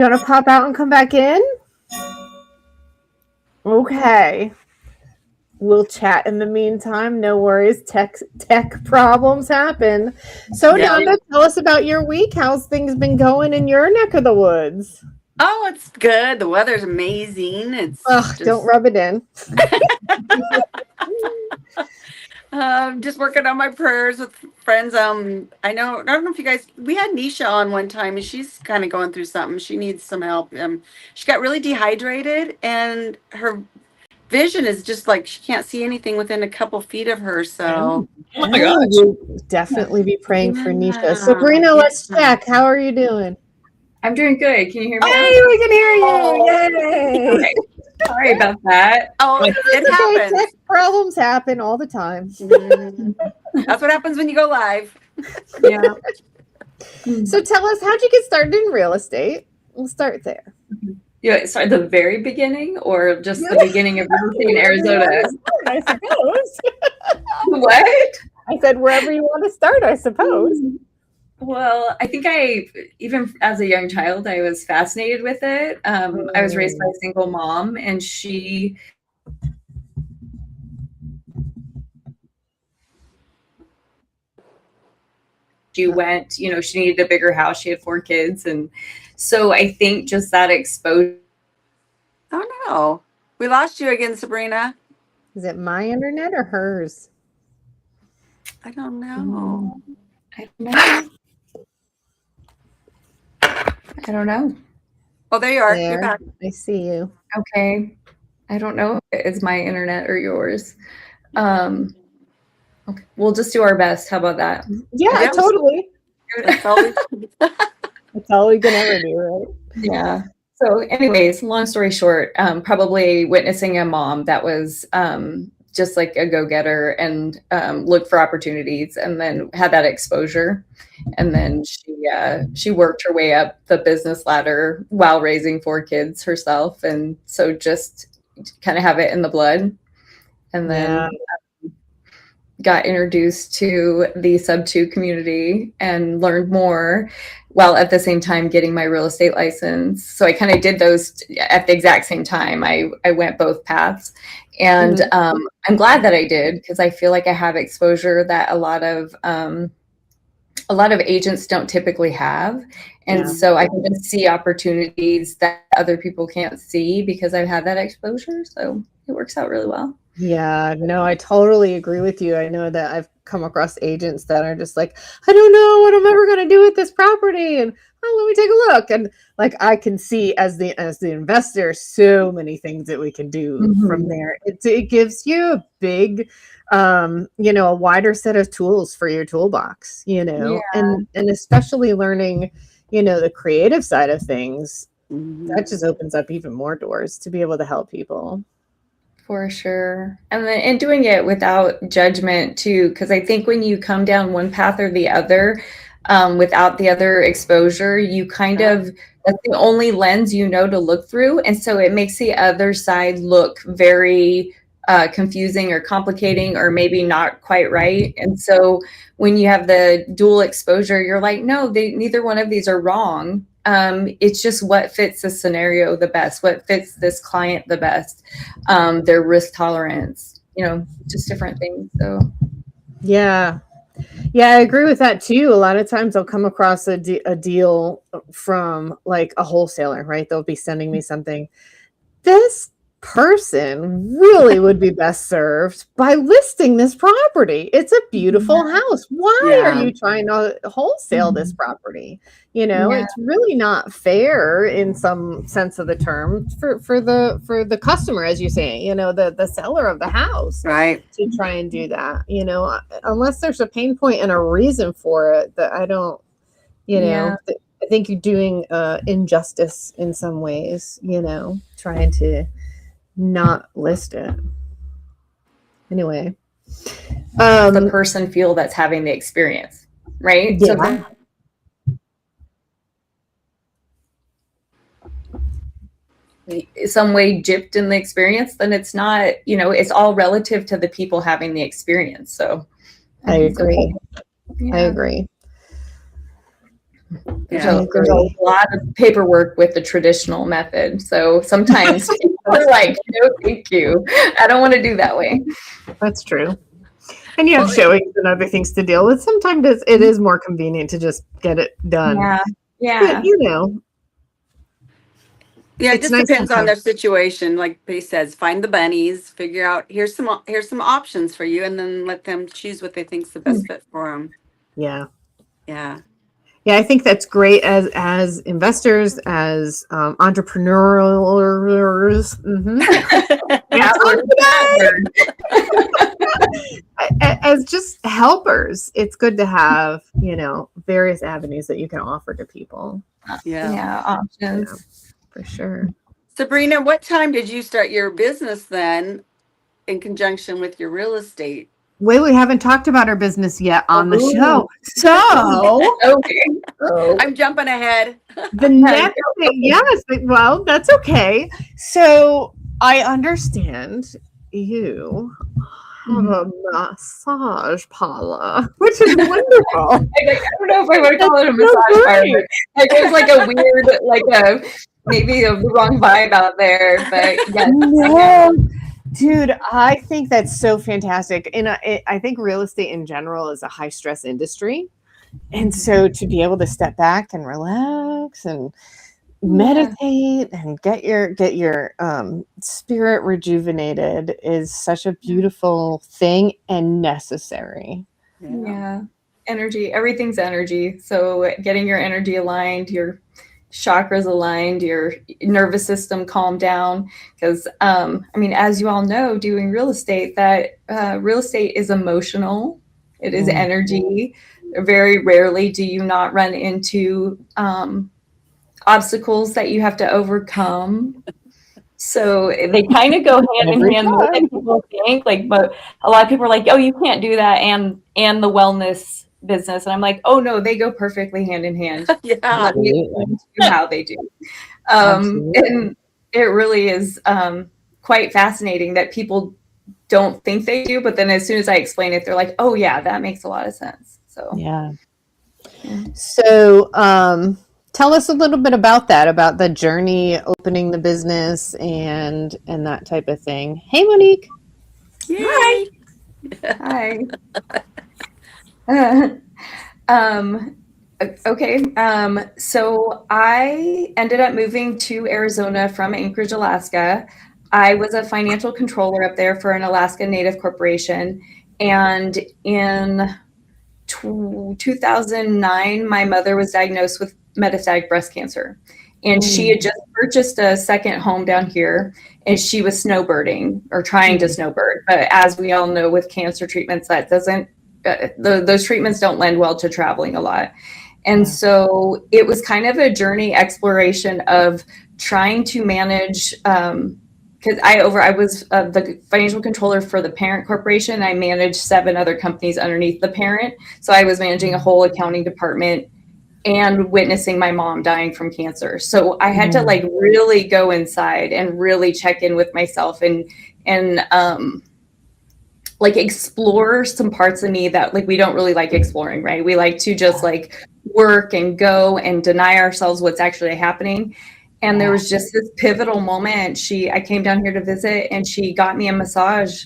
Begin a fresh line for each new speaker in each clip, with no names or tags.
You want to pop out and come back in? Okay. We'll chat in the meantime. No worries. Tech problems happen. So, Nanda, tell us about your week. How's things been going in your neck of the woods?
Oh, it's good. The weather's amazing. It's
don't rub it in.
Just working on my prayers with friends. I don't know if you guys, we had Nisha on one time and she's kind of going through something. She needs some help. She got really dehydrated and her vision is just like she can't see anything within a couple feet of her. So,
oh my gosh, we'll definitely be praying for Nisha. Sabrina, let's check. How are you doing?
I'm doing good. Can you hear me?
Hey, we can hear you. Yay!
Okay. Sorry about that.
Oh, it happens.
Tech problems happen all the time.
That's what happens when you go live.
Yeah.
So tell us, how'd you get started in real estate? We'll start there.
Yeah, sorry, the very beginning or just the beginning of real estate in Arizona?
I suppose.
What?
I said wherever you want to start, I suppose.
Well, I think even as a young child, I was fascinated with it. I was raised by a single mom, and she went, she needed a bigger house. She had 4 kids. And so I think just that exposure.
Oh, no. We lost you again, Sabrina.
Is it my internet or hers?
I don't know.
I don't know.
Oh, there you are. You're back.
I see you.
Okay. I don't know if it's my internet or yours. Okay. We'll just do our best. How about that?
Yeah, totally.
That's
all we can ever do, right?
Yeah. So anyways, long story short, probably witnessing a mom that was just like a go-getter and looked for opportunities and then had that exposure. And then she worked her way up the business ladder while raising 4 kids herself. And so just kind of have it in the blood. And then got introduced to the sub-2 community and learned more while at the same time getting my real estate license. So I kind of did those at the exact same time. I went both paths. And I'm glad that I did, because I feel like I have exposure that a lot of agents don't typically have. And so I can just see opportunities that other people can't see because I've had that exposure. So it works out really well.
Yeah, no, I totally agree with you. I know that I've come across agents that are just like, I don't know what I'm ever going to do with this property. And let me take a look. And like, I can see as the investor, so many things that we can do from there. It gives you a big, a wider set of tools for your toolbox, and especially learning, the creative side of things. That just opens up even more doors to be able to help people.
For sure. And doing it without judgment too, because I think when you come down one path or the other, without the other exposure, you kind of, that's the only lens to look through. And so it makes the other side look very confusing or complicating or maybe not quite right. And so when you have the dual exposure, you're like, no, neither one of these are wrong. It's just what fits the scenario the best, what fits this client the best, their risk tolerance, just different things. So
yeah, I agree with that too. A lot of times I'll come across a deal from like a wholesaler, right? They'll be sending me something. This person really would be best served by listing this property. It's a beautiful house. Why are you trying to wholesale this property? It's really not fair in some sense of the term for the customer, as you say, the seller of the house,
right?
To try and do that, unless there's a pain point and a reason for it that I don't, I think you're doing injustice in some ways, trying to not list it. Anyway,
the person feel that's having the experience, right?
Yeah.
So some way gypped in the experience, then it's not, it's all relative to the people having the experience. So
I agree. I agree.
So there's a lot of paperwork with the traditional method. So sometimes people are like, no, thank you. I don't want to do that way.
That's true. And you have showings and other things to deal with. Sometimes it is more convenient to just get it done.
Yeah.
But, you know.
Yeah, it just depends on their situation. Like Betty says, find the bunnies, figure out, here's some options for you, and then let them choose what they think's the best fit for them.
Yeah.
Yeah.
Yeah, I think that's great as investors, as entrepreneurs. As just helpers, it's good to have, you know, various avenues that you can offer to people.
Yeah, options.
Yeah, for sure.
Sabrina, what time did you start your business then in conjunction with your real estate?
Wait, we haven't talked about our business yet on the show. So,
I'm jumping ahead.
The next thing, yes, well, that's okay. So, I understand you have a massage parlor, which is wonderful.
I don't know if I want to call it a massage parlor. Like, there's like a weird, like maybe a wrong vibe out there, but yes.
No. Dude, I think that's so fantastic. And I think real estate in general is a high stress industry. And so to be able to step back and relax and meditate and get your spirit rejuvenated is such a beautiful thing and necessary.
Yeah. Energy, everything's energy. So getting your energy aligned, your chakras aligned, your nervous system calmed down, because I mean, as you all know, doing real estate, that real estate is emotional. It is energy. Very rarely do you not run into obstacles that you have to overcome. So they kind of go hand in hand more than people think. Like, but a lot of people are like, oh, you can't do that and the wellness business, and I'm like, oh no, they go perfectly hand in hand. Let me explain to you how they do. And it really is quite fascinating that people don't think they do, but then as soon as I explain it, they're like, oh yeah, that makes a lot of sense. So
so tell us a little bit about that, about the journey, opening the business and that type of thing. Hey, Monique.
Yay.
Hi. Okay. So I ended up moving to Arizona from Anchorage, Alaska. I was a financial controller up there for an Alaska Native corporation. And in 2009, my mother was diagnosed with metastatic breast cancer. And she had just purchased a second home down here, and she was snowbirding or trying to snowbird. But as we all know, with cancer treatments, that doesn't those treatments don't lend well to traveling a lot. And so it was kind of a journey exploration of trying to manage, because I was the financial controller for the parent corporation. I managed 7 other companies underneath the parent. So I was managing a whole accounting department and witnessing my mom dying from cancer. So I had to like really go inside and really check in with myself and like explore some parts of me that like we don't really like exploring, right? We like to just like work and go and deny ourselves what's actually happening. And there was just this pivotal moment. I came down here to visit and she got me a massage,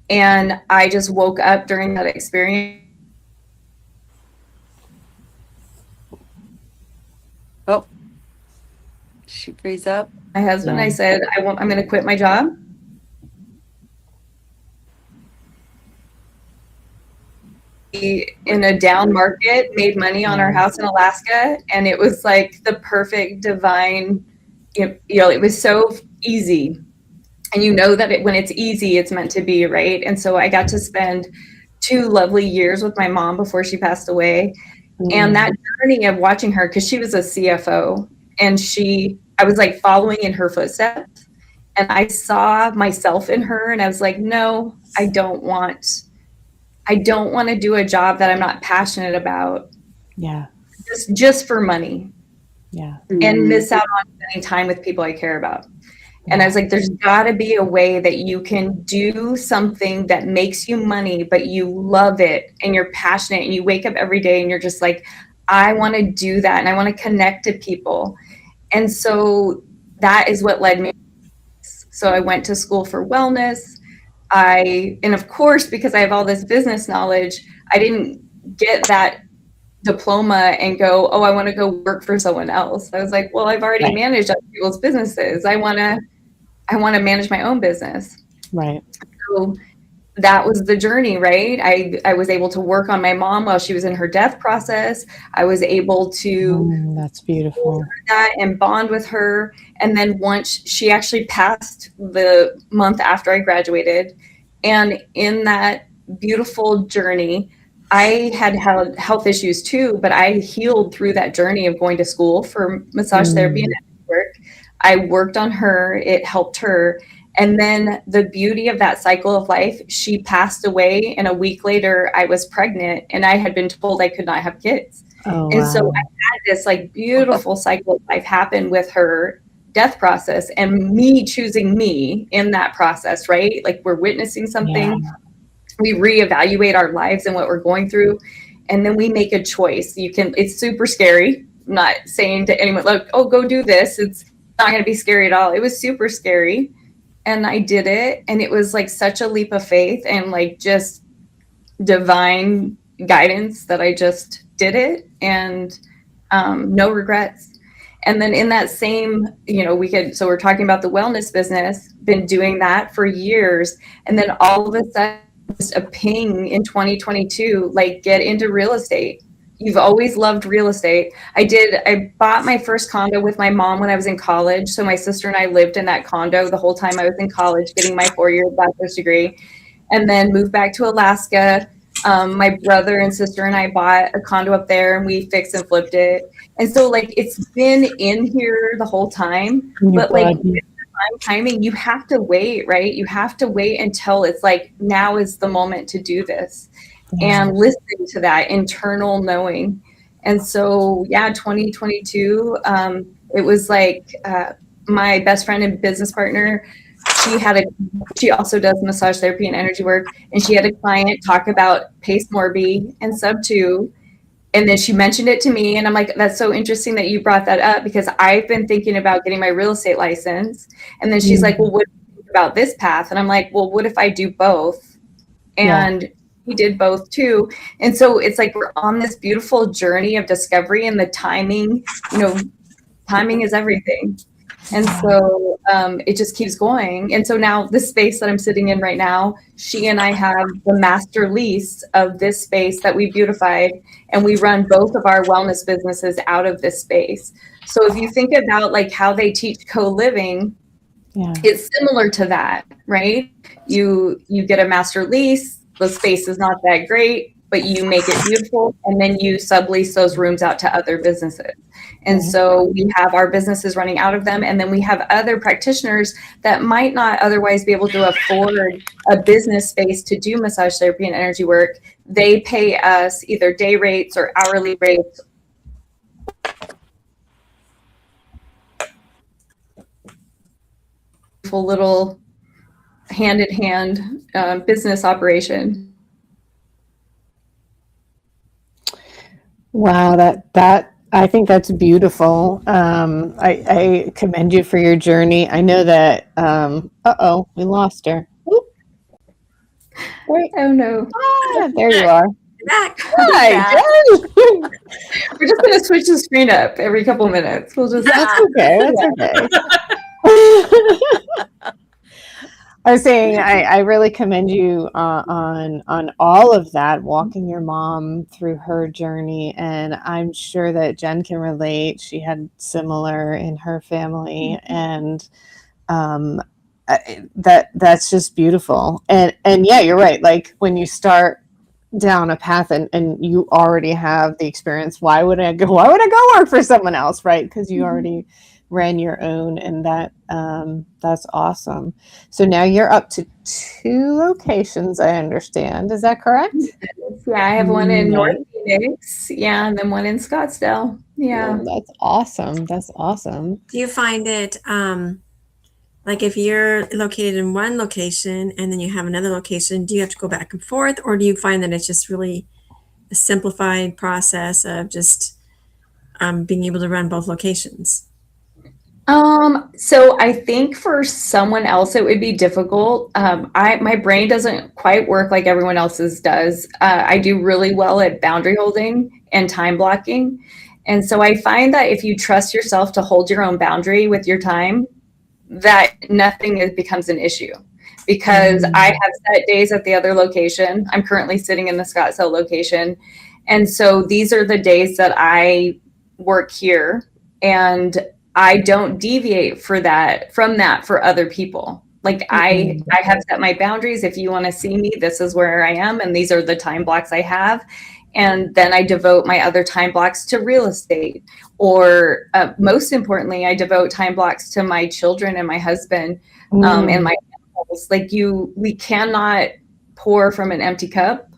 and I just woke up during that experience.
Oh, she frees up.
My husband, I said, I'm going to quit my job. In a down market, made money on our house in Alaska, and it was like the perfect divine, you know, it was so easy, and you know that when it's easy, it's meant to be, right? And so I got to spend 2 lovely years with my mom before she passed away. And that journey of watching her, because she was a CFO, and I was like following in her footsteps, and I saw myself in her, and I was like, no, I don't want to do a job that I'm not passionate about.
Yeah.
Just for money.
Yeah.
And miss out on spending time with people I care about. And I was like, there's got to be a way that you can do something that makes you money, but you love it and you're passionate and you wake up every day and you're just like, I want to do that and I want to connect to people. And so that is what led me. So I went to school for wellness. And of course, because I have all this business knowledge, I didn't get that diploma and go, oh, I want to go work for someone else. I was like, well, I've already managed other people's businesses. I want to manage my own business.
Right.
So that was the journey, right? I was able to work on my mom while she was in her death process. I was able to
that's beautiful.
that and bond with her. And then once she actually passed the month after I graduated, and in that beautiful journey, I had health issues too, but I healed through that journey of going to school for massage therapy and work. I worked on her, it helped her. And then the beauty of that cycle of life, she passed away, and a week later I was pregnant, and I had been told I could not have kids. And so I had this like beautiful cycle of life happen with her death process, and me choosing me in that process, right? Like we're witnessing something, we reevaluate our lives and what we're going through, and then we make a choice. It's super scary. I'm not saying to anyone, like, oh, go do this. It's not going to be scary at all. It was super scary. And I did it, and it was like such a leap of faith and like just divine guidance that I just did it, and no regrets. And then in that same, so we're talking about the wellness business, been doing that for years. And then all of a sudden, just a ping in 2022, like get into real estate. You've always loved real estate. I bought my first condo with my mom when I was in college. So my sister and I lived in that condo the whole time I was in college, getting my 4-year bachelor's degree, and then moved back to Alaska. My brother and sister and I bought a condo up there, and we fixed and flipped it. And so like, it's been in here the whole time, but like with timing, you have to wait, right? You have to wait until it's like, now is the moment to do this. And listen to that internal knowing. And so, 2022, it was like my best friend and business partner, she also does massage therapy and energy work. And she had a client talk about Pace Morby and Sub 2. And then she mentioned it to me. And I'm like, that's so interesting that you brought that up, because I've been thinking about getting my real estate license. And then she's like, well, what do you think about this path? And I'm like, well, what if I do both? And he did both too. And so it's like we're on this beautiful journey of discovery, and the timing, timing is everything. And so it just keeps going. And so now this space that I'm sitting in right now, she and I have the master lease of this space that we beautified, and we run both of our wellness businesses out of this space. So if you think about like how they teach co-living, it's similar to that, right? You get a master lease. The space is not that great, but you make it beautiful, and then you sublease those rooms out to other businesses. And so we have our businesses running out of them, and then we have other practitioners that might not otherwise be able to afford a business space to do massage therapy and energy work. They pay us either day rates or hourly rates. Full little hand-in-hand business operation.
Wow, that I think that's beautiful. I commend you for your journey. I know that. We lost her.
Wait, oh no!
There you are.
Hi, Jen. We're just gonna switch the screen up every couple minutes. We'll just.
That's okay. That's okay. I was saying, I really commend you on all of that, walking your mom through her journey, and I'm sure that Jen can relate. She had similar in her family, and that's just beautiful. And you're right. Like when you start down a path and you already have the experience, why would I go work for someone else, right? Because you already ran your own, and that's awesome. So now you're up to 2 locations, I understand. Is that correct?
Yeah, I have one in North Phoenix, and then one in Scottsdale.
That's awesome.
Do you find it like if you're located in one location and then you have another location, do you have to go back and forth, or do you find that it's just really a simplified process of just being able to run both locations?
So I think for someone else it would be difficult. My brain doesn't quite work like everyone else's does. I do really well at boundary holding and time blocking. And so I find that if you trust yourself to hold your own boundary with your time, that nothing becomes an issue. Because I have set days at the other location. I'm currently sitting in the Scottsdale location. And so these are the days that I work here, and I don't deviate from that for other people. Like I have set my boundaries. If you want to see me, this is where I am, and these are the time blocks I have. And then I devote my other time blocks to real estate, or most importantly, I devote time blocks to my children and my husband, and my animals. Like we cannot pour from an empty cup.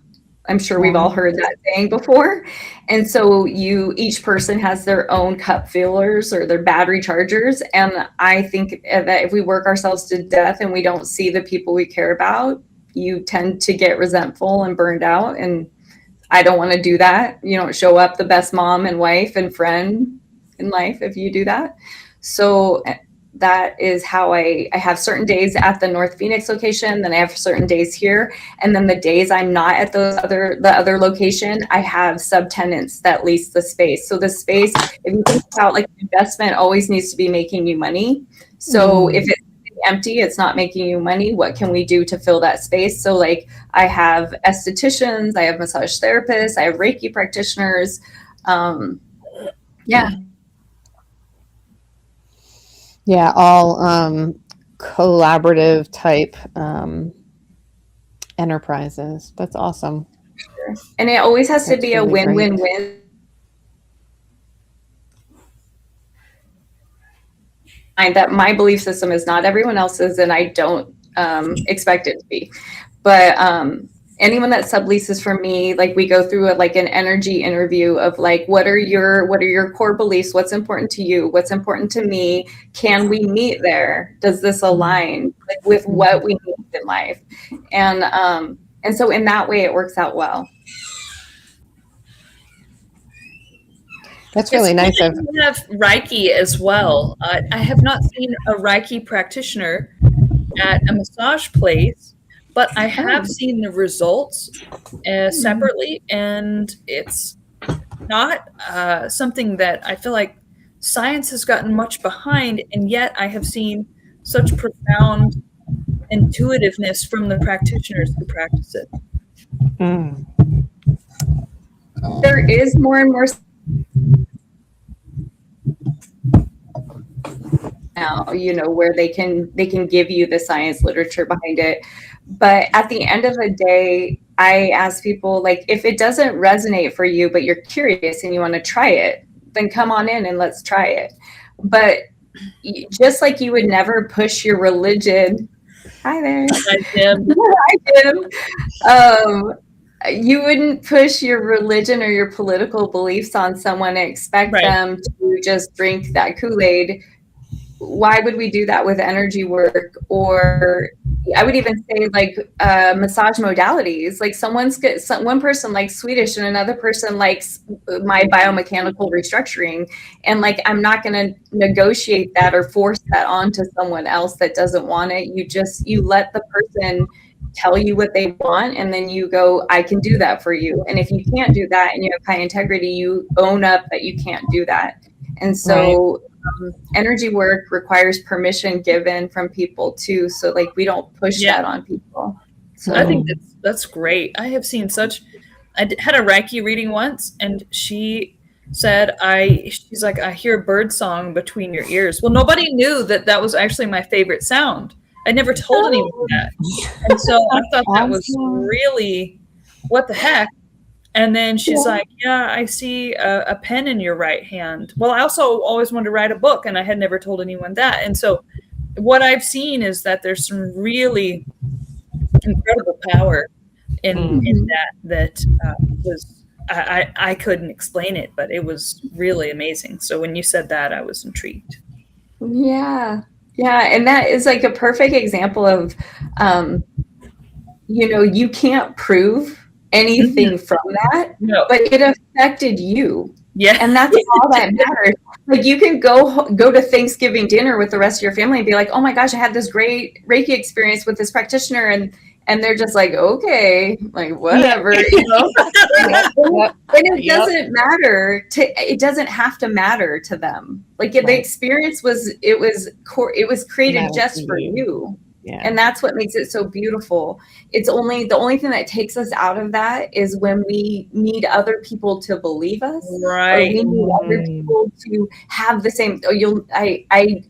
I'm sure we've all heard that saying before. And so each person has their own cup fillers or their battery chargers. And I think that if we work ourselves to death and we don't see the people we care about, you tend to get resentful and burned out. And I don't want to do that. You don't show up the best mom and wife and friend in life if you do that. So that is how I have certain days at the North Phoenix location, then I have certain days here, and then the days I'm not at the other location, I have subtenants that lease the space. So the space, if you think about, like, investment always needs to be making you money. So if it's empty, it's not making you money, what can we do to fill that space? So like I have estheticians, I have massage therapists, I have Reiki practitioners.
Yeah, all collaborative type enterprises. That's awesome.
And it always has to be
really
a win-win-win. That my belief system is not everyone else's, and I don't expect it to be. But anyone that subleases from me, like we go through an energy interview of like, what are your core beliefs? What's important to you? What's important to me? Can we meet there? Does this align with what we need in life? And so in that way, it works out well.
That's really nice.
You have Reiki as well. I have not seen a Reiki practitioner at a massage place, but I have seen the results separately, and it's not something that I feel like science has gotten much behind, and yet I have seen such profound intuitiveness from the practitioners who practice it.
There is more and more now, where they can give you the science literature behind it. But at the end of the day, I ask people, like, if it doesn't resonate for you, but you're curious and you want to try it, then come on in and let's try it. But just like you would never push your religion. Hi there.
Hi, Jim.
Hi, Jim. You wouldn't push your religion or your political beliefs on someone and expect them to just drink that Kool-Aid. Why would we do that with energy work? Or I would even say like massage modalities. Like one person likes Swedish and another person likes my biomechanical restructuring. And like, I'm not going to negotiate that or force that onto someone else that doesn't want it. You let the person tell you what they want, and then you go, I can do that for you. And if you can't do that and you have high integrity, you own up that you can't do that. And so energy work requires permission given from people too. So like, we don't push that on people. So
I think that's great. I have seen I had a Reiki reading once, and she said, she's like, I hear a bird song between your ears. Well, nobody knew that was actually my favorite sound. I never told anyone that. And so I thought that was really, what the heck? And then she's like, yeah, I see a pen in your right hand. Well, I also always wanted to write a book, and I had never told anyone that. And so what I've seen is that there's some really incredible power in that was, I couldn't explain it, but it was really amazing. So when you said that, I was intrigued.
Yeah. Yeah. And that is like a perfect example of, you can't prove anything from that, but it affected you.
Yeah.
And that's all that matters. Like you can go to Thanksgiving dinner with the rest of your family and be like, oh my gosh, I had this great Reiki experience with this practitioner. And they're just like, okay, like whatever, you know?
Yep.
And it doesn't matter it doesn't have to matter to them. Like the experience was created just for you.
Yeah.
And that's what makes it so beautiful. It's the only thing that takes us out of that is when we need other people to believe us.
Right.
Or we need other people to have the same. I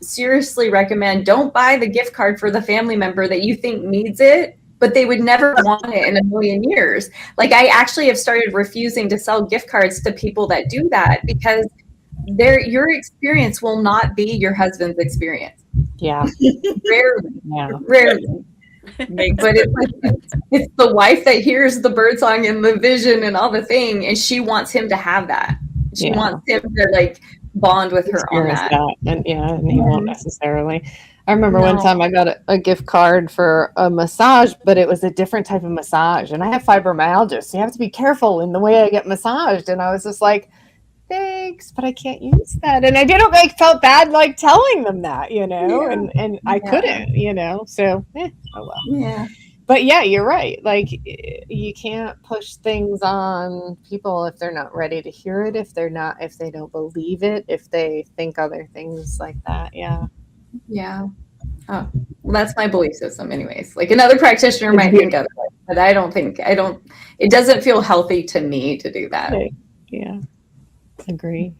seriously recommend, don't buy the gift card for the family member that you think needs it, but they would never want it in a million years. Like I actually have started refusing to sell gift cards to people that do that because your experience will not be your husband's experience.
Yeah.
Rarely.
Yeah.
Rarely. But it's the wife that hears the bird song and the vision and all the thing, and she wants him to have that. She wants him to like bond with her on that.
And he won't necessarily. I remember one time I got a gift card for a massage, but it was a different type of massage, and I have fibromyalgia, so you have to be careful in the way I get massaged. And I was just like, thanks, but I can't use that. And I didn't felt bad like telling them that, you know, and I couldn't, you know, so oh well.
Yeah.
But yeah, you're right. Like you can't push things on people if they're not ready to hear it, if they don't believe it, if they think other things like that. Yeah.
Yeah. Oh, well, that's my belief system anyways. Like another practitioner might think otherwise, but it doesn't feel healthy to me to do that.
Yeah. Agree.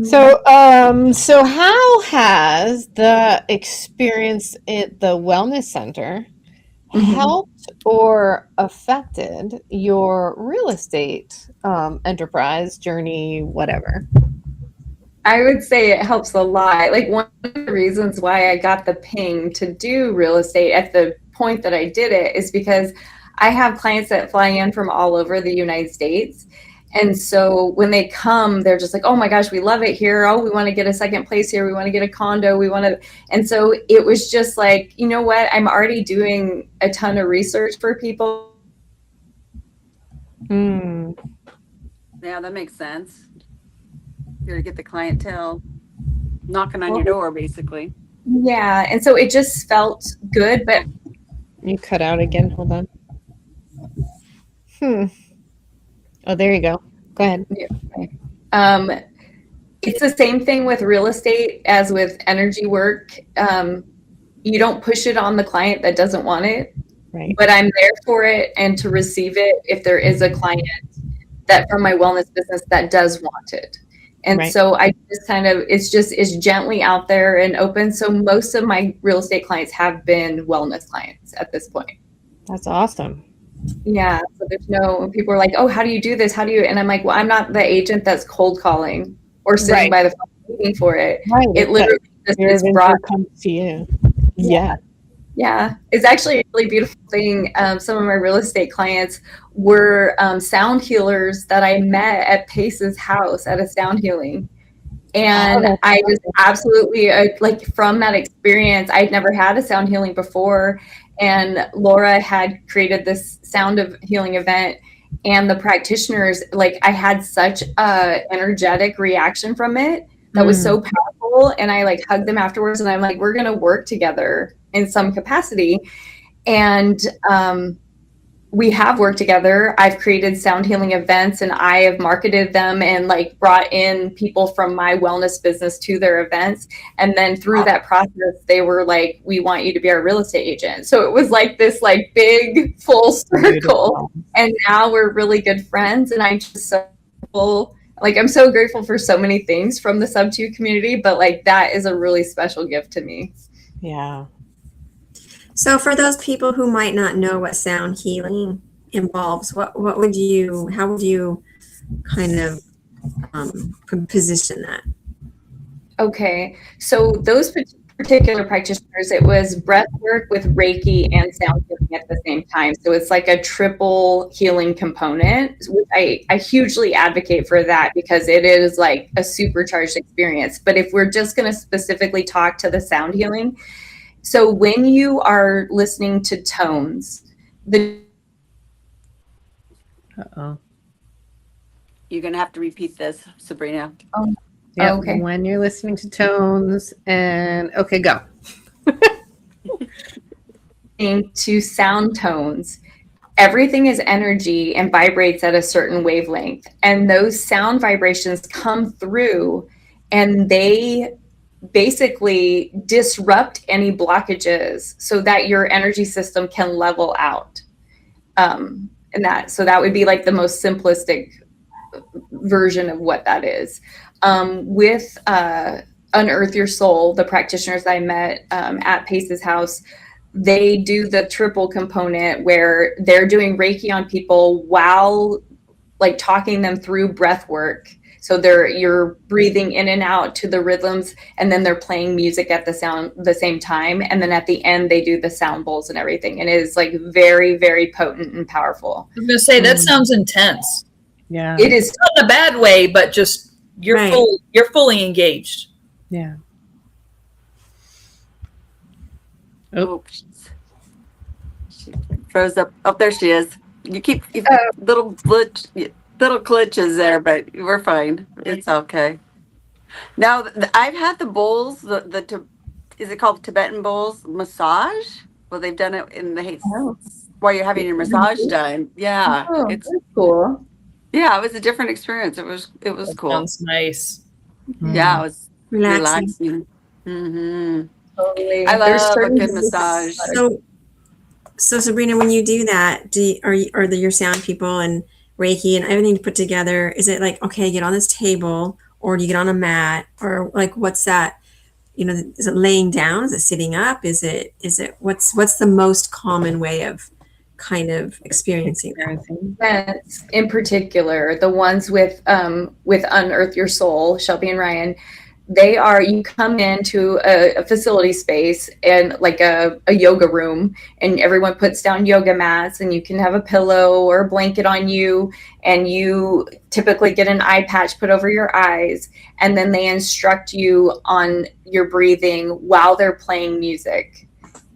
So how has the experience at the wellness center helped or affected your real estate enterprise journey, whatever?
I would say it helps a lot. Like one of the reasons why I got the ping to do real estate at the point that I did it is because I have clients that fly in from all over the United States. And so when they come, they're just like, oh my gosh, we love it here. Oh, we want to get a second place here. We want to get a condo. And so it was just like, you know what? I'm already doing a ton of research for people.
Yeah, that makes sense. You're going to get the clientele knocking on your door, basically.
Yeah. And so it just felt good, but.
You cut out again. Hold on. Oh, there you go. Go ahead.
Yeah. It's the same thing with real estate as with energy work. You don't push it on the client that doesn't want it,
right?
But I'm there for it and to receive it if there is a client that from my wellness business that does want it. And so I just it's gently out there and open. So most of my real estate clients have been wellness clients at this point.
That's awesome.
Yeah. So when people are like, oh, how do you do this? How do you? And I'm like, well, I'm not the agent that's cold calling or sitting by the phone waiting for it.
Right.
It literally just
comes to you. Yeah.
Yeah. It's actually a really beautiful thing. Some of my real estate clients were sound healers that I met at Pace's house at a sound healing. And I just absolutely, like from that experience, I'd never had a sound healing before. And Laura had created this sound of healing event. And the practitioners, like I had such a energetic reaction from it that was so powerful. And I like hugged them afterwards and I'm like, we're going to work together in some capacity. And we have worked together. I've created sound healing events and I have marketed them and like brought in people from my wellness business to their events. And then through that process, they were like, we want you to be our real estate agent. So it was like this like big full circle. And now we're really good friends. And I'm just so grateful. Like, I'm so grateful for so many things from the Sub-2 community, but like that is a really special gift to me.
Yeah.
So for those people who might not know what sound healing involves, how would you kind of position that?
Okay, so those particular practitioners, it was breath work with Reiki and sound healing at the same time. So it's like a triple healing component, which I hugely advocate for that because it is like a supercharged experience. But if we're just going to specifically talk to the sound healing, so when you are listening to tones,
You're going to have to repeat this, Sabrina.
Yeah,
okay.
when you're listening to tones and okay, go.
To sound tones. Everything is energy and vibrates at a certain wavelength. And those sound vibrations come through and they basically disrupt any blockages so that your energy system can level out. So that would be like the most simplistic version of what that is. With Unearth Your Soul, the practitioners I met at Pace's house, they do the triple component where they're doing Reiki on people while like talking them through breath work. So you're breathing in and out to the rhythms, and then they're playing music at the same time. And then at the end, they do the sound bowls and everything. And it is like very, very potent and powerful.
I was gonna say that sounds intense.
Yeah.
It is
Not in a bad way, but just you're
Right.
you're fully engaged.
Yeah.
Oh, she froze up. Oh, there she is. You keep little glitches there, but we're fine. It's okay. Now, I've had the bowls, is it called Tibetan bowls massage? Well, they've done it in the while you're having your massage done. Yeah.
that's cool.
Yeah, it was a different experience. It was
That
cool.
sounds nice.
Yeah, it was
Relaxing.
relaxing.
Totally.
I
There's
love a
certain-
good massage.
So Sabrina, when you do that, are your sound people and Reiki and everything put together? Is it like, okay, get on this table, or do you get on a mat, or like what's that? You know, is it laying down? Is it sitting up? Is it what's the most common way of kind of experiencing that?
events in particular, the ones with Unearth Your Soul, Shelby and Ryan, you come into a facility space and like a yoga room, and everyone puts down yoga mats, and you can have a pillow or a blanket on you, and you typically get an eye patch put over your eyes, and then they instruct you on your breathing while they're playing music.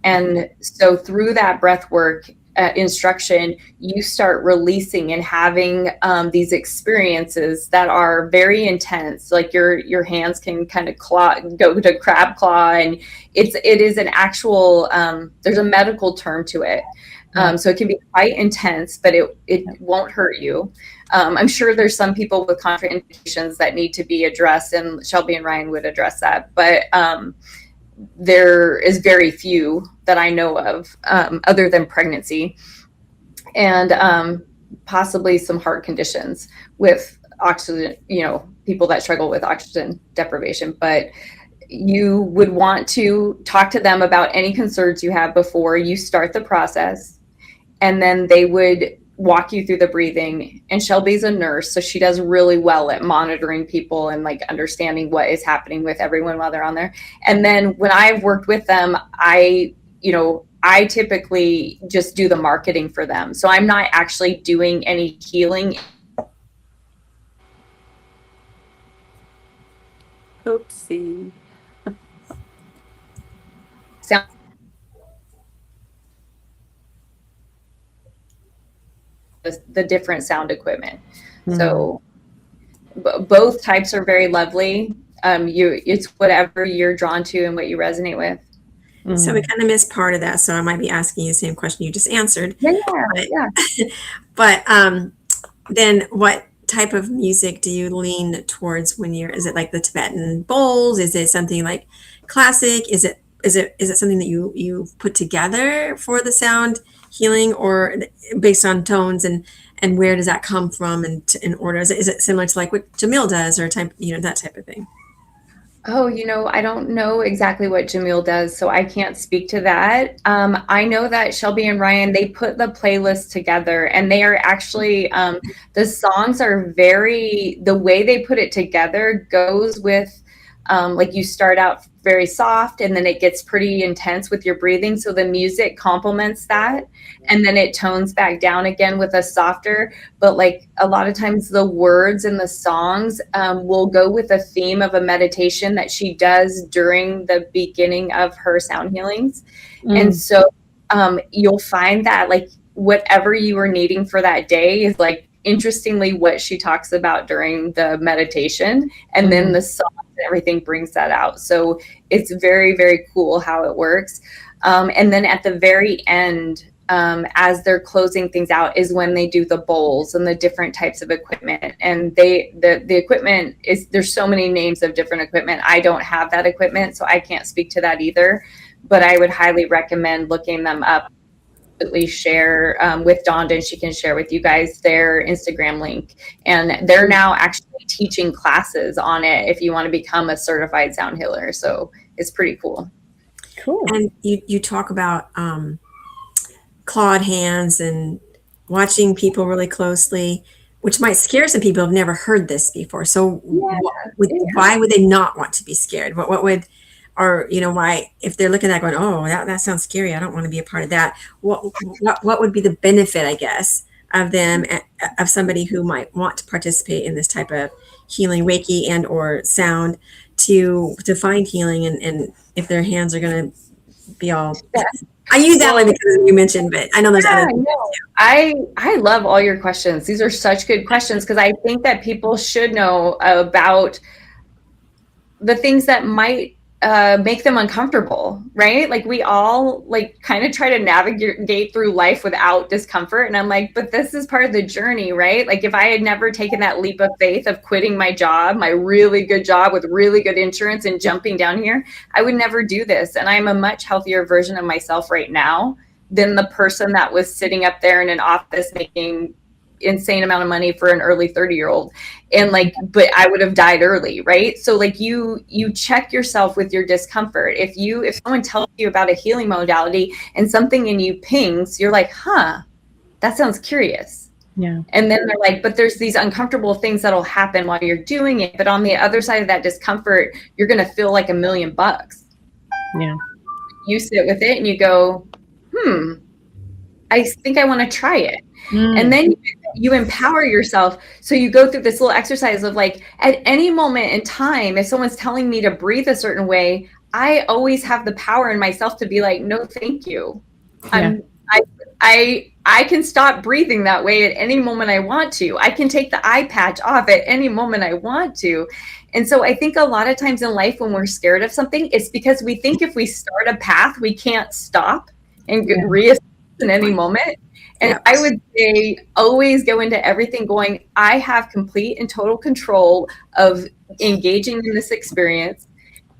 And so through that breath work instruction, you start releasing and having these experiences that are very intense. Like your hands can kind of go to crab claw, and it is an actual. There's a medical term to it, so it can be quite intense, but it won't hurt you. I'm sure there's some people with contraindications that need to be addressed, and Shelby and Ryan would address that, but there is very few that I know of, other than pregnancy and possibly some heart conditions with oxygen, people that struggle with oxygen deprivation. But you would want to talk to them about any concerns you have before you start the process. And then they would walk you through the breathing. And Shelby's a nurse, so she does really well at monitoring people and like understanding what is happening with everyone while they're on there. And then when I've worked with them, I typically just do the marketing for them. So I'm not actually doing any healing.
Oopsie.
Sound the different sound equipment. So both types are very lovely. It's whatever you're drawn to and what you resonate with.
So we kind of missed part of that. So I might be asking you the same question you just answered. But then what type of music do you lean towards when is it like the Tibetan bowls? Is it something like classic? Is it something that you put together for the sound healing, or based on tones, and where does that come from, and in order? Is it similar to like what Jamil does, or that type of thing?
Oh, I don't know exactly what Jamil does, so I can't speak to that. I know that Shelby and Ryan, they put the playlist together, and they are actually, the songs are the way they put it together goes with, like you start out very soft, and then it gets pretty intense with your breathing. So the music complements that, and then it tones back down again with a softer, but like a lot of times the words in the songs will go with a theme of a meditation that she does during the beginning of her sound healings. And so you'll find that like whatever you are needing for that day is like interestingly what she talks about during the meditation, and then the song and everything brings that out. So it's very, very cool how it works. And then at the very end, as they're closing things out, is when they do the bowls and the different types of equipment. And the equipment is, there's so many names of different equipment. I don't have that equipment, so I can't speak to that either, but I would highly recommend looking them up. Share with Donda, and she can share with you guys their Instagram link. And they're now actually teaching classes on it if you want to become a certified sound healer. So it's pretty cool.
Cool.
And you talk about clawed hands and watching people really closely, which might scare some people who've never heard this before. So why would they not want to be scared? What would, or, you know, why, if they're looking at that going, oh, that sounds scary, I don't want to be a part of that. What would be the benefit, I guess, of them, of somebody who might want to participate in this type of healing, Reiki and or sound, to find healing, and if their hands are going to be all, I use that one because you mentioned, but I know there's other things too.
I love all your questions. These are such good questions, because I think that people should know about the things that might make them uncomfortable, right? Like we all like kind of try to navigate through life without discomfort. And I'm like, but this is part of the journey, right? Like if I had never taken that leap of faith of quitting my job, my really good job with really good insurance, and jumping down here, I would never do this. And I'm a much healthier version of myself right now than the person that was sitting up there in an office making insane amount of money for an early 30-year-old. And like, but I would have died early, right? So like you check yourself with your discomfort. If someone tells you about a healing modality and something in you pings, you're like, huh, that sounds curious.
Yeah.
And then they're like, but there's these uncomfortable things that'll happen while you're doing it. But on the other side of that discomfort, you're going to feel like $1 million.
Yeah.
You sit with it and you go, I think I want to try it. And then you empower yourself. So you go through this little exercise of like, at any moment in time, if someone's telling me to breathe a certain way, I always have the power in myself to be like, no, thank you.
Yeah.
I can stop breathing that way at any moment I want to. I can take the eye patch off at any moment I want to. And so I think a lot of times in life when we're scared of something, it's because we think if we start a path, we can't stop and reassess in any moment. And I would say always go into everything going, I have complete and total control of engaging in this experience.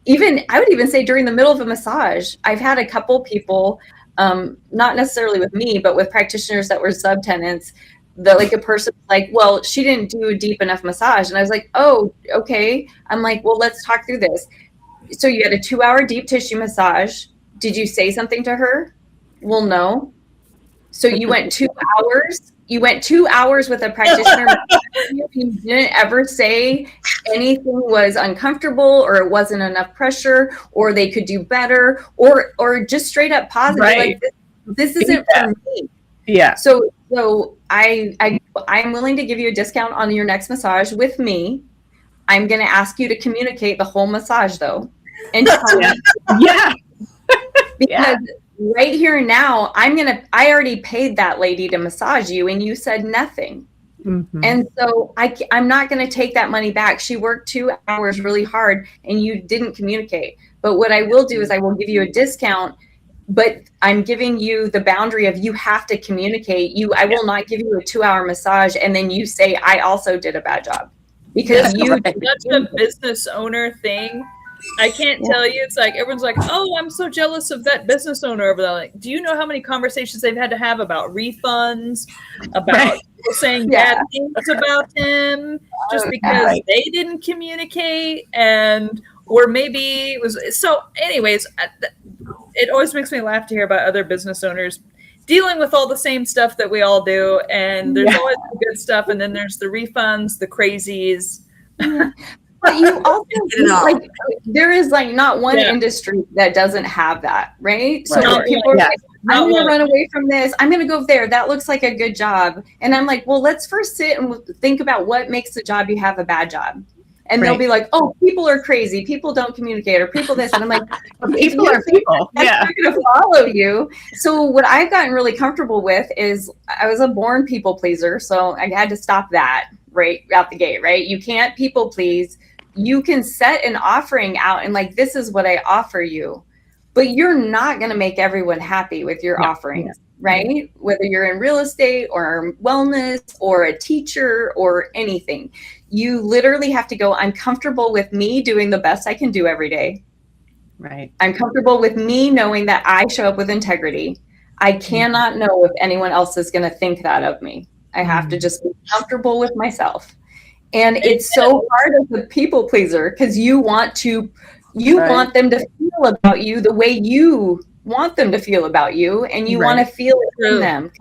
I would even say during the middle of a massage, I've had a couple people, not necessarily with me, but with practitioners that were subtenants, that like a person like, well, she didn't do a deep enough massage. And I was like, oh, okay. I'm like, well, let's talk through this. So you had a 2-hour deep tissue massage. Did you say something to her? Well, no. So you went 2 hours. You went 2 hours with a practitioner. You didn't ever say anything was uncomfortable, or it wasn't enough pressure, or they could do better, or just straight up positive.
Right.
Like this isn't for me.
Yeah.
So I'm willing to give you a discount on your next massage with me. I'm going to ask you to communicate the whole massage though, and tell me.
Yeah.
Because right here and now, I already paid that lady to massage you and you said nothing.
Mm-hmm.
And so I'm not going to take that money back. She worked 2 hours really hard and you didn't communicate. But what I will do is I will give you a discount, but I'm giving you the boundary of you have to communicate. I will not give you a 2-hour massage and then you say, I also did a bad job. Because
that's a business owner thing. I can't tell you. It's like everyone's like, oh, I'm so jealous of that business owner over there. Like, do you know how many conversations they've had to have about refunds, about people saying bad things about him just because they didn't communicate, or maybe it was so. Anyways, it always makes me laugh to hear about other business owners dealing with all the same stuff that we all do, and there's always the good stuff, and then there's the refunds, the crazies.
But you also like there is like not one industry that doesn't have that, right? So people are like, I'm going to run away from this. I'm going to go there. That looks like a good job. And I'm like, well, let's first sit and think about what makes the job you have a bad job. And they'll
Right.
be like, oh, people are crazy. People don't communicate, or people this. And I'm like,
People are people.
that's
Yeah.
not going to follow you. So what I've gotten really comfortable with is I was a born people pleaser. So I had to stop that right out the gate, right? You can't people please. You can set an offering out and like, this is what I offer you, but you're not going to make everyone happy with your offerings, right? Whether you're in real estate or wellness or a teacher or anything, you literally have to go, I'm comfortable with me doing the best I can do every day.
Right.
I'm comfortable with me knowing that I show up with integrity. I cannot know if anyone else is going to think that of me. I have to just be comfortable with myself. And it's so hard as a people pleaser because you want want them to feel about you the way you want them to feel about you, and you want to feel it in them.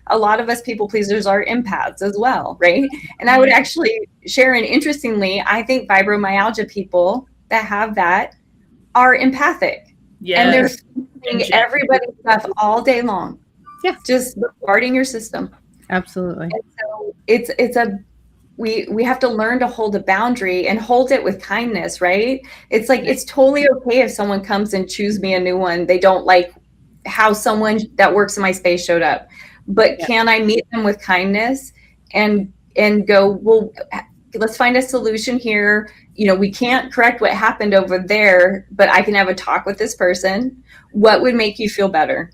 A lot of us people pleasers are empaths as well, right? And I would actually, Sharon, interestingly, I think fibromyalgia people that have that are empathic.
Yeah.
And they're feeling everybody's stuff all day long.
Yeah.
Just bombarding your system.
Absolutely.
And so we have to learn to hold a boundary and hold it with kindness, right? It's like, it's totally okay if someone comes and choose me a new one. They don't like how someone that works in my space showed up, but can I meet them with kindness and go, well, let's find a solution here. You know, we can't correct what happened over there, but I can have a talk with this person. What would make you feel better?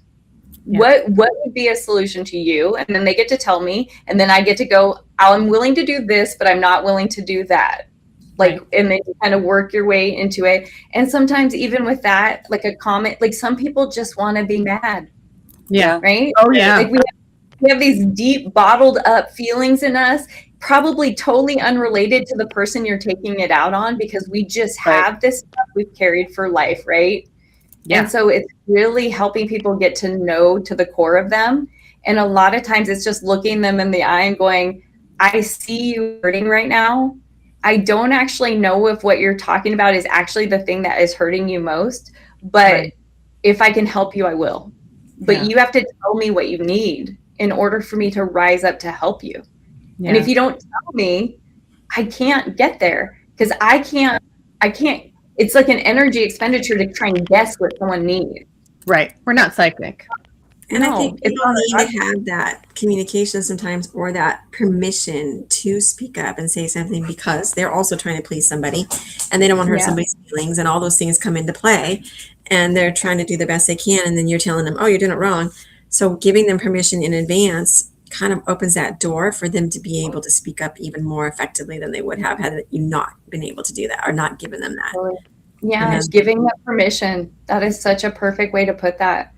What would be a solution to you? And then they get to tell me, and then I get to go, I'm willing to do this, but I'm not willing to do that. Like, and then you kind of work your way into it. And sometimes even with that, like a comment, like some people just want to be mad.
Yeah.
Right?
Oh yeah.
Like we have these deep bottled up feelings in us, probably totally unrelated to the person you're taking it out on, because we just have this stuff we've carried for life, right? Yeah. And so it's really helping people get to know to the core of them. And a lot of times it's just looking them in the eye and going, I see you hurting right now. I don't actually know if what you're talking about is actually the thing that is hurting you most, but if I can help you, I will. But you have to tell me what you need in order for me to rise up to help you. Yeah. And if you don't tell me, I can't get there, because I can't, it's like an energy expenditure to try and guess what someone needs.
Right. We're not psychic.
And I think people need to have that communication sometimes, or that permission to speak up and say something, because they're also trying to please somebody and they don't want to hurt somebody's feelings, and all those things come into play, and they're trying to do the best they can. And then you're telling them, oh, you're doing it wrong. So giving them permission in advance kind of opens that door for them to be able to speak up even more effectively than they would have had you not been able to do that, or not given them that.
Yeah, giving them permission. That is such a perfect way to put that.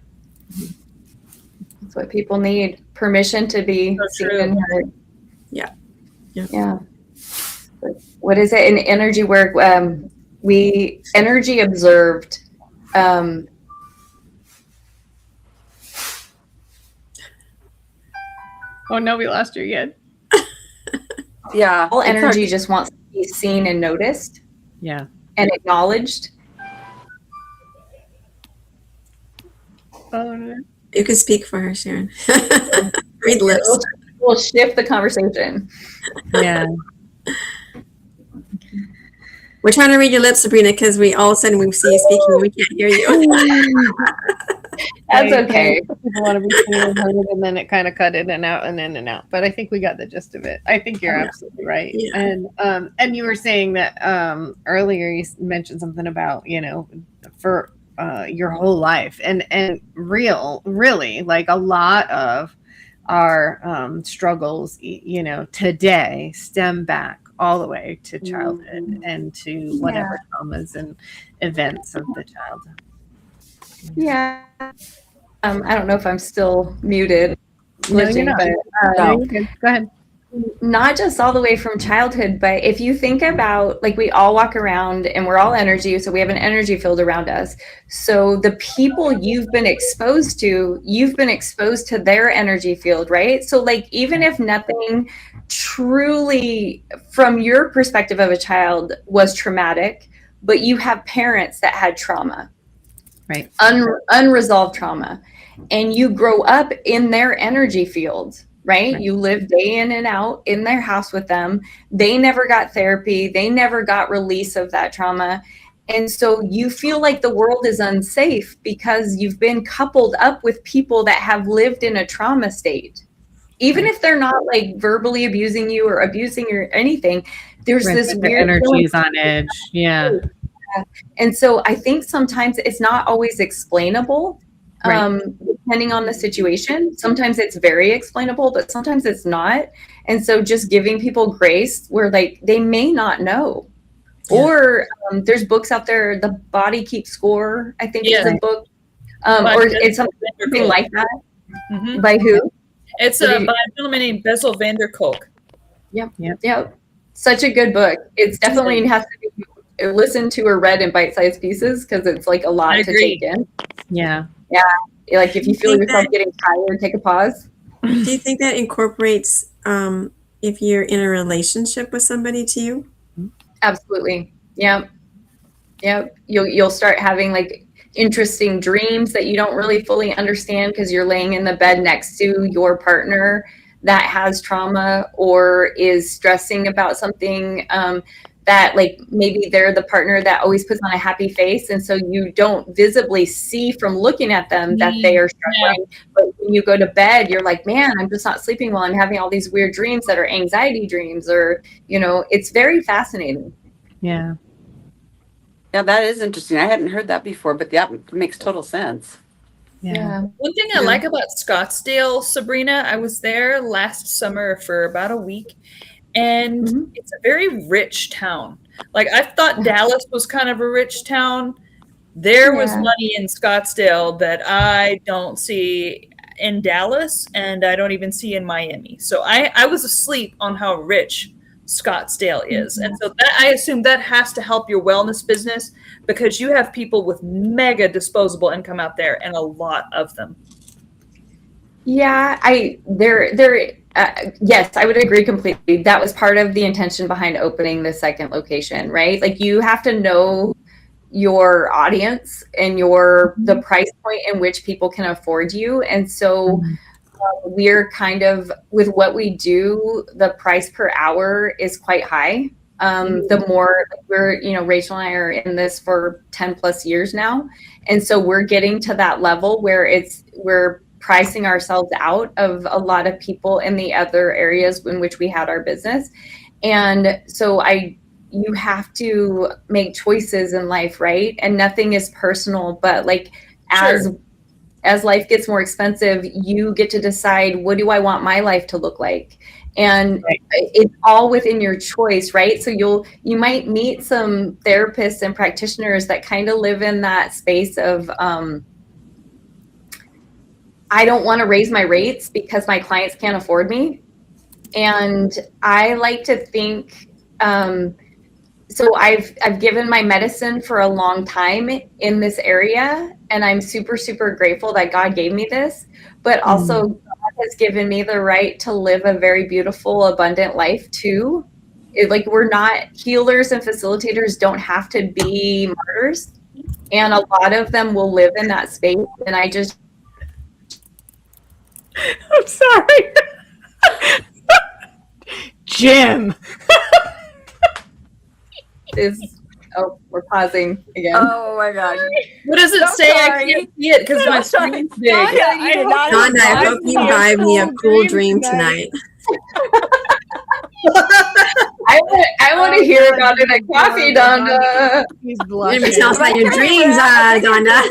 That's what people need. Permission to be seen and heard. Yeah. What is it in energy work? We energy observed.
Oh no, we lost her again.
Yeah.
All energy just wants to be seen and noticed.
Yeah.
And acknowledged.
Oh no.
You can speak for her, Sharon. Read lips.
We'll shift the conversation.
Yeah.
We're trying to read your lips, Sabrina, because we all of a sudden we see you speaking and we can't hear you.
That's okay.
People want to be seen and heard, and then it kind of cut in and out and in and out. But I think we got the gist of it. I think you're absolutely right. Yeah. And you were saying that earlier you mentioned something about, for your whole life, and really like a lot of our struggles, today stem back all the way to childhood and to whatever traumas and events of the childhood.
Yeah. I don't know if I'm still muted.
No, you're not. But, go ahead.
Not just all the way from childhood, but if you think about, like, we all walk around and we're all energy, so we have an energy field around us. So the people you've been exposed to their energy field, right? So like, even if nothing truly from your perspective of a child was traumatic, but you have parents that had trauma, right? Unresolved trauma, and you grow up in their energy field, right? You live day in and out in their house with them. They never got therapy. They never got release of that trauma. And so you feel like the world is unsafe because you've been coupled up with people that have lived in a trauma state. Even if they're not like verbally abusing you or abusing you or anything, there's this weird
energy is on edge. Yeah.
And so I think sometimes it's not always explainable, depending on the situation. Sometimes it's very explainable, but sometimes it's not. And so just giving people grace where like they may not know. Or there's books out there, The Body Keeps Score, I think is a book. Or it's something like that.
Mm-hmm.
By who?
It's by a gentleman named Bessel van der Kolk.
Yep. Such a good book. It's definitely has to be listened to or read in bite-sized pieces because it's like a lot to take in.
Yeah.
Like if you feel yourself getting tired, take a pause.
Do you think that incorporates if you're in a relationship with somebody to you?
Absolutely. Yeah. You'll start having like interesting dreams that you don't really fully understand because you're laying in the bed next to your partner that has trauma or is stressing about something that like maybe they're the partner that always puts on a happy face. And so you don't visibly see from looking at them that they are struggling. But when you go to bed, you're like, man, I'm just not sleeping well. I'm having all these weird dreams that are anxiety dreams or, it's very fascinating.
Yeah.
Yeah, that is interesting. I hadn't heard that before, but that makes total sense.
Yeah.
One thing I like about Scottsdale, Sabrina, I was there last summer for about a week, and it's a very rich town. Like I thought Dallas was kind of a rich town. There was money in Scottsdale that I don't see in Dallas, and I don't even see in Miami. So I was asleep on how rich Scottsdale is. And so that I assume that has to help your wellness business because you have people with mega disposable income out there and a lot of them.
Yeah, yes, I would agree completely. That was part of the intention behind opening the second location, right? Like you have to know your audience and the price point in which people can afford you. And so we're kind of, with what we do, the price per hour is quite high. The more we're, Rachel and I are in this for 10 plus years now. And so we're getting to that level where we're pricing ourselves out of a lot of people in the other areas in which we had our business. And so you have to make choices in life, right? And nothing is personal, but like as life gets more expensive, you get to decide, what do I want my life to look like? And it's all within your choice, right? So you might meet some therapists and practitioners that kind of live in that space of, I don't want to raise my rates because my clients can't afford me. And I like to think, so I've given my medicine for a long time in this area, and I'm super, super grateful that God gave me this, but also God has given me the right to live a very beautiful, abundant life too. We're not healers and facilitators don't have to be martyrs, and a lot of them will live in that space. And I'm
sorry. Jim.
We're pausing again.
Oh my gosh.
What does it say? I can't see it because my screen's big.
Donda, I hope you buy me a cool dream tonight.
I want to hear about it at coffee, Donda.
He's
Let me tell us about your dreams, Donda.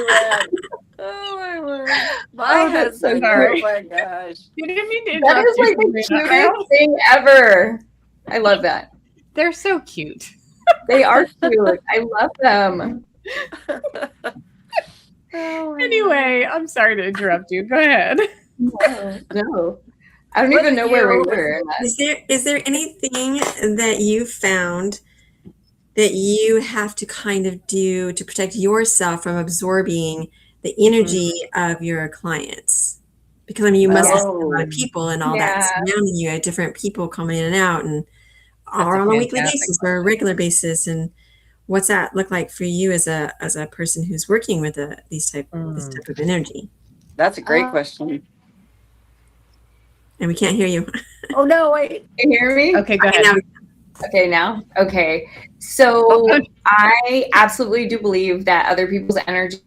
Oh my word. My husband.
sorry.
Oh my gosh.
You didn't mean to
That
interrupt
is like
you,
the
Sabrina.
cutest thing ever. I love that.
They're so cute.
They are cute. I love them.
Anyway, I'm sorry to interrupt you. Go ahead.
No. I don't even know where we were.
Is there anything that you found that you have to kind of do to protect yourself from absorbing the energy of your clients? Because you must have a lot of people and all that surrounding you, different people coming in and out, and or on a weekly basis or a regular basis. And what's that look like for you as a person who's working with this type of energy?
That's a great question.
and we can't hear you.
Oh no, wait.
Can you hear me?
Okay, go
Okay,
ahead.
now-
Okay, now? Okay. So
Oh, good.
I absolutely do believe that other people's energy.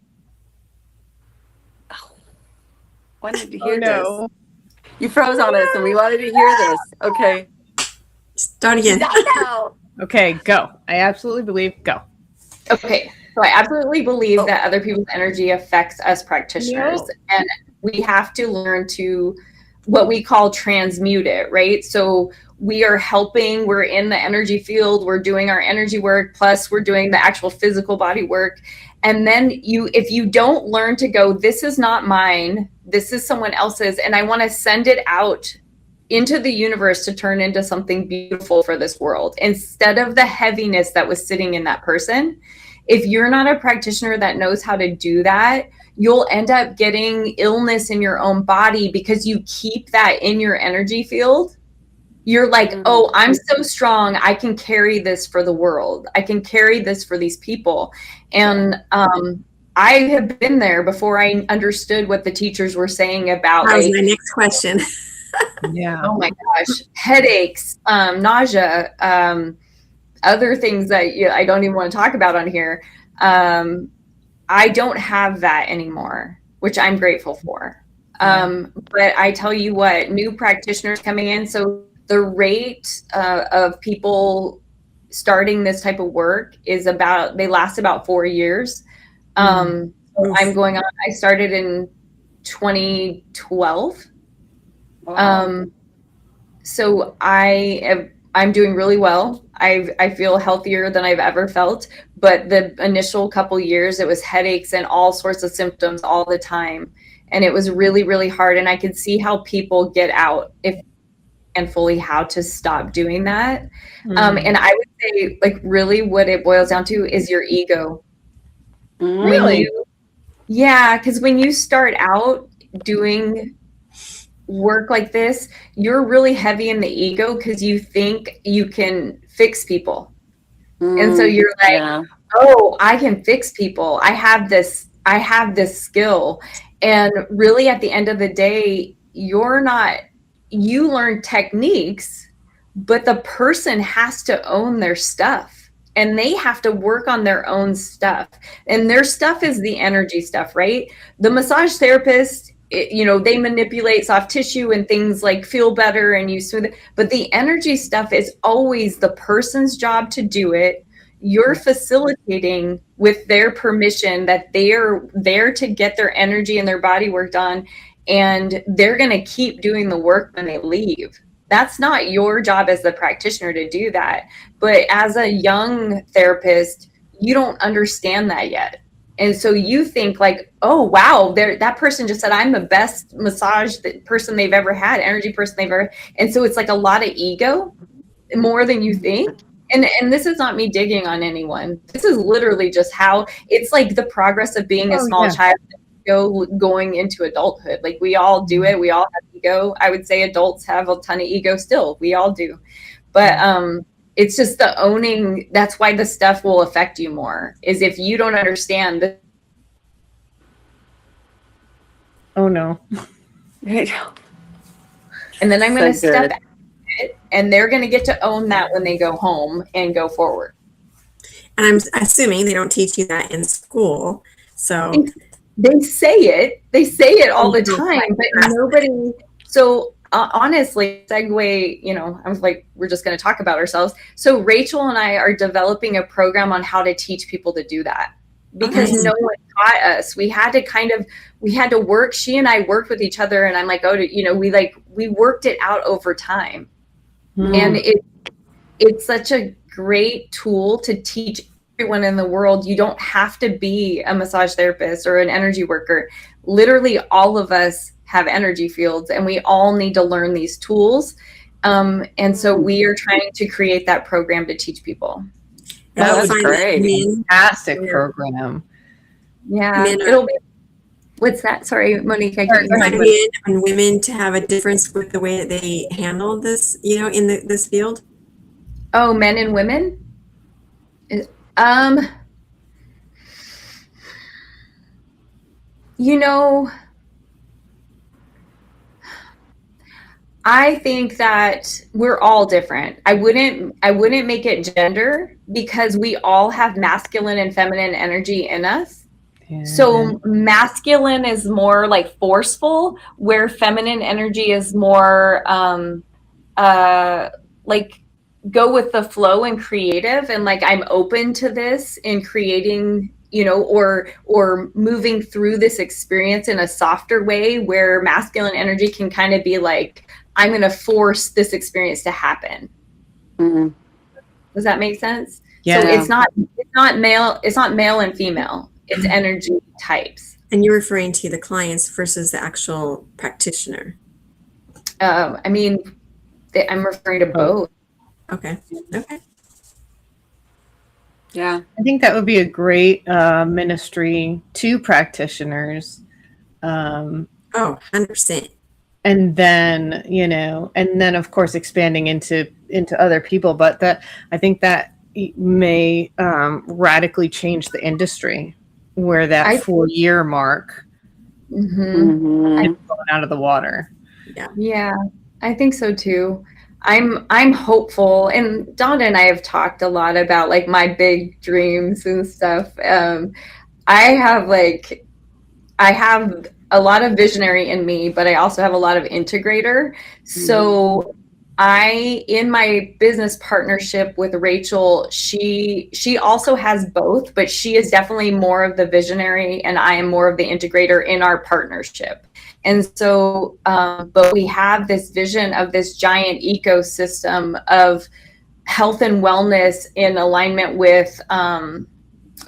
Wanted to
Oh,
hear this.
no.
You froze on us, and we wanted to hear this. Okay.
Start again.
Now.
Okay, go. I absolutely believe go.
Okay, so I absolutely believe that other people's energy affects us practitioners,
No.
and we have to learn to what we call transmute it, right? So we are helping, we're in the energy field, we're doing our energy work, plus we're doing the actual physical body work. And then if you don't learn to go, this is not mine, this is someone else's, and I want to send it out into the universe to turn into something beautiful for this world instead of the heaviness that was sitting in that person. If you're not a practitioner that knows how to do that, you'll end up getting illness in your own body because you keep that in your energy field. You're like, oh, I'm so strong, I can carry this for the world, I can carry this for these people. And I have been there before I understood what the teachers were saying about,
That was
like,
my next question.
Yeah.
oh my gosh, headaches, nausea, other things that I don't even want to talk about on here. I don't have that anymore, which I'm grateful for. But I tell you what, new practitioners coming in, so the rate of people starting this type of work is they last about 4 years. So I'm going on, I started in 2012.
Wow.
So I'm doing really well. I feel healthier than I've ever felt, but the initial couple years, it was headaches and all sorts of symptoms all the time. And it was really, really hard. And I could see how people get out and fully how to stop doing that. And I would say, like, really what it boils down to is your ego.
Really?
Yeah, because when you start out doing work like this, you're really heavy in the ego because you think you can fix people. And so you're like,
Yeah.
oh, I can fix people. I have this skill. And really at the end of the day, you learn techniques, but the person has to own their stuff. And they have to work on their own stuff. And their stuff is the energy stuff, right? The massage therapist, they manipulate soft tissue and things like feel better and you smooth it. But the energy stuff is always the person's job to do it. You're facilitating with their permission that they are there to get their energy and their body worked on. And they're going to keep doing the work when they leave. That's not your job as the practitioner to do that. But as a young therapist, you don't understand that yet. And so you think like, oh, wow, that person just said, I'm the best massage person they've ever had, energy person they've ever. And so it's like a lot of ego, more than you think. And this is not me digging on anyone. This is literally just how it's like the progress of being a small child going into adulthood. Like we all do it. We all have ego. I would say adults have a ton of ego still. We all do. But it's just the owning. That's why the stuff will affect you more, is if you don't understand.
Oh, no.
And then I'm going to step out of it, and they're going to get to own that when they go home and go forward.
And I'm assuming they don't teach you that in school. So
they say it all the time, but nobody. So honestly, segue, I was like, we're just going to talk about ourselves. So Rachel and I are developing a program on how to teach people to do that, because no one taught us. We had to work. She and I worked with each other, and I'm like, we worked it out over time. And it's such a great tool to teach everyone in the world. You don't have to be a massage therapist or an energy worker. Literally all of us have energy fields, and we all need to learn these tools. And so we are trying to create that program to teach people.
That was great.
Fantastic program.
Yeah. It'll be, what's that? Sorry, Monique.
Men and women to have a difference with the way that they handle this, in this field?
Oh, men and women? I think that we're all different. I wouldn't make it gender, because we all have masculine and feminine energy in us. So masculine is more like forceful, where feminine energy is more like go with the flow and creative, and like I'm open to this in creating, you know, or moving through this experience in a softer way, where masculine energy can kind of be like, I'm going to force this experience to happen.
Mm-hmm.
Does that make sense?
Yeah.
So it's not male and female. It's energy types.
And you're referring to the clients versus the actual practitioner.
I mean, I'm referring to both.
Okay. Okay.
Yeah.
I think that would be a great ministry to practitioners.
Oh, 100%.
And then, you know, and then of course expanding into other people. But that, I think that may radically change the industry, where that 4-year mark is blown out of the water.
Yeah, I think so too. I'm hopeful, and Donna and I have talked a lot about like my big dreams and stuff. I have a lot of visionary in me, but I also have a lot of integrator. So in my business partnership with Rachel, she also has both, but she is definitely more of the visionary and I am more of the integrator in our partnership. And so, but we have this vision of this giant ecosystem of health and wellness in alignment with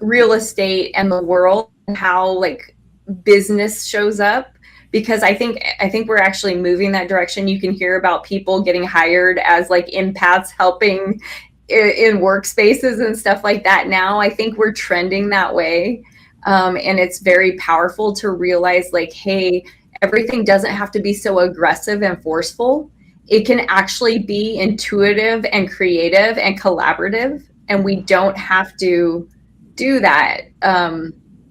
real estate and the world, and how like business shows up. Because I think we're actually moving that direction. You can hear about people getting hired as like empaths helping in workspaces and stuff like that now. I think we're trending that way. And it's very powerful to realize like, hey, everything doesn't have to be so aggressive and forceful. It can actually be intuitive and creative and collaborative. And we don't have to do that.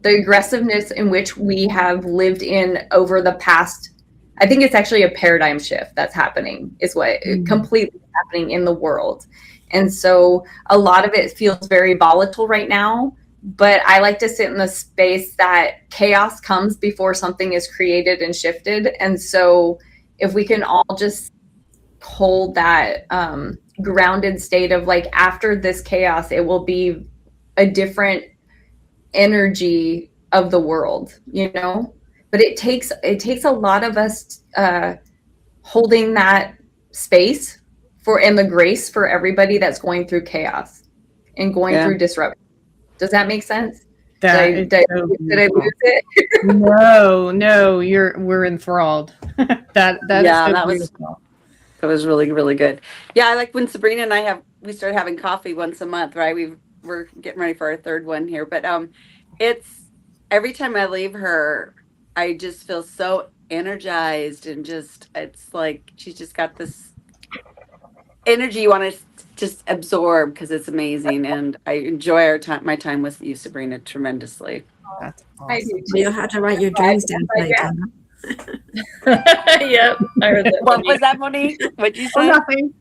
The aggressiveness in which we have lived in over the past, I think it's actually a paradigm shift that's happening, is what completely happening in the world. And so a lot of it feels very volatile right now, but I like to sit in the space that chaos comes before something is created and shifted. And so if we can all just hold that grounded state of like, after this chaos, it will be a different energy of the world, you know. But it takes a lot of us holding that space for, and the grace for everybody that's going through chaos and going through disruption. Does that make sense? Did I lose it?
No, we're enthralled. that
was really, really good. Yeah, I like when Sabrina and we started having coffee once a month, right? We're getting ready for our third one here, but it's every time I leave her, I just feel so energized, and just, it's like she's just got this energy you want to just absorb, because it's amazing. And I enjoy my time with you, Sabrina, tremendously.
That's awesome.
I do. You'll have to write your dreams down tonight, Donna.
Yep, I heard that.
What was that, Monique? What'd you say?
Nothing.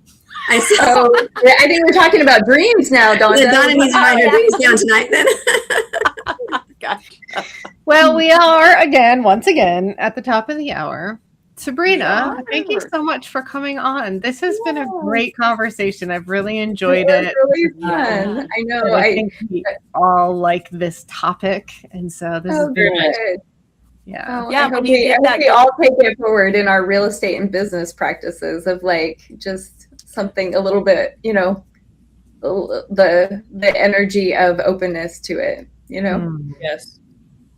I said,
I think we're talking about dreams now, Donna.
Donna needs to write her dreams down tonight then.
Gotcha.
Well, we are once again at the top of the hour. Sabrina, thank you so much for coming on. This has been a great conversation. I've really enjoyed it.
Really fun. I know.
I think we all like this topic, and so this is very
good.
Yeah.
Oh, yeah, we all take it forward in our real estate and business practices of like just something a little bit, you know, the energy of openness to it, you know.
Yes.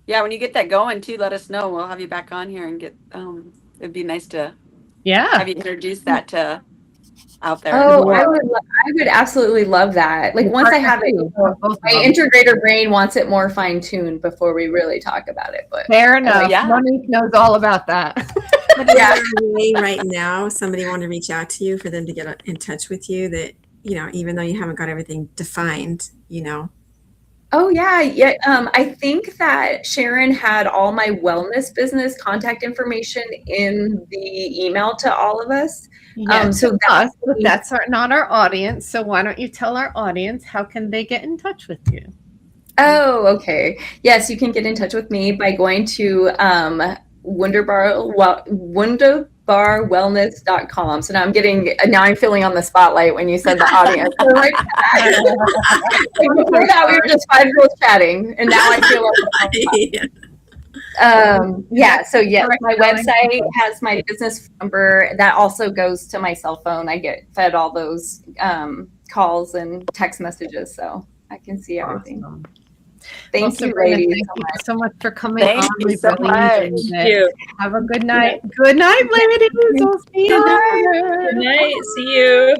Yeah, when you get that going too, let us know. We'll have you back on here and get it'd be nice to have you introduce that to out there.
Oh, I would absolutely love that. Like once I have it, my integrator brain wants it more fine-tuned before we really talk about it. But
fair enough. Monique knows all about that.
Right now, somebody want to reach out to you for them to get in touch with you, that, you know, even though you haven't got everything defined, you know,
Oh yeah. I think that Sharon had all my wellness business contact information in the email to all of us. So
us, but that's not our audience. So why don't you tell our audience how can they get in touch with you?
Oh, okay. Yes, you can get in touch with me by going to wonderbarwellness.com. So now I'm feeling on the spotlight when you said the audience. I'm like, before that we were just 5 girls chatting, and now I feel like so yes, my website has my business number that also goes to my cell phone. I get fed all those calls and text messages, so I can see everything.
Awesome.
Thank you,
Sabrina,
ladies.
thank you so much for coming
Thank
on.
you
We
so
really
much.
enjoyed
Thank
it.
you.
Have a good night. Good night, ladies. We'll see you later.
Good night. See you.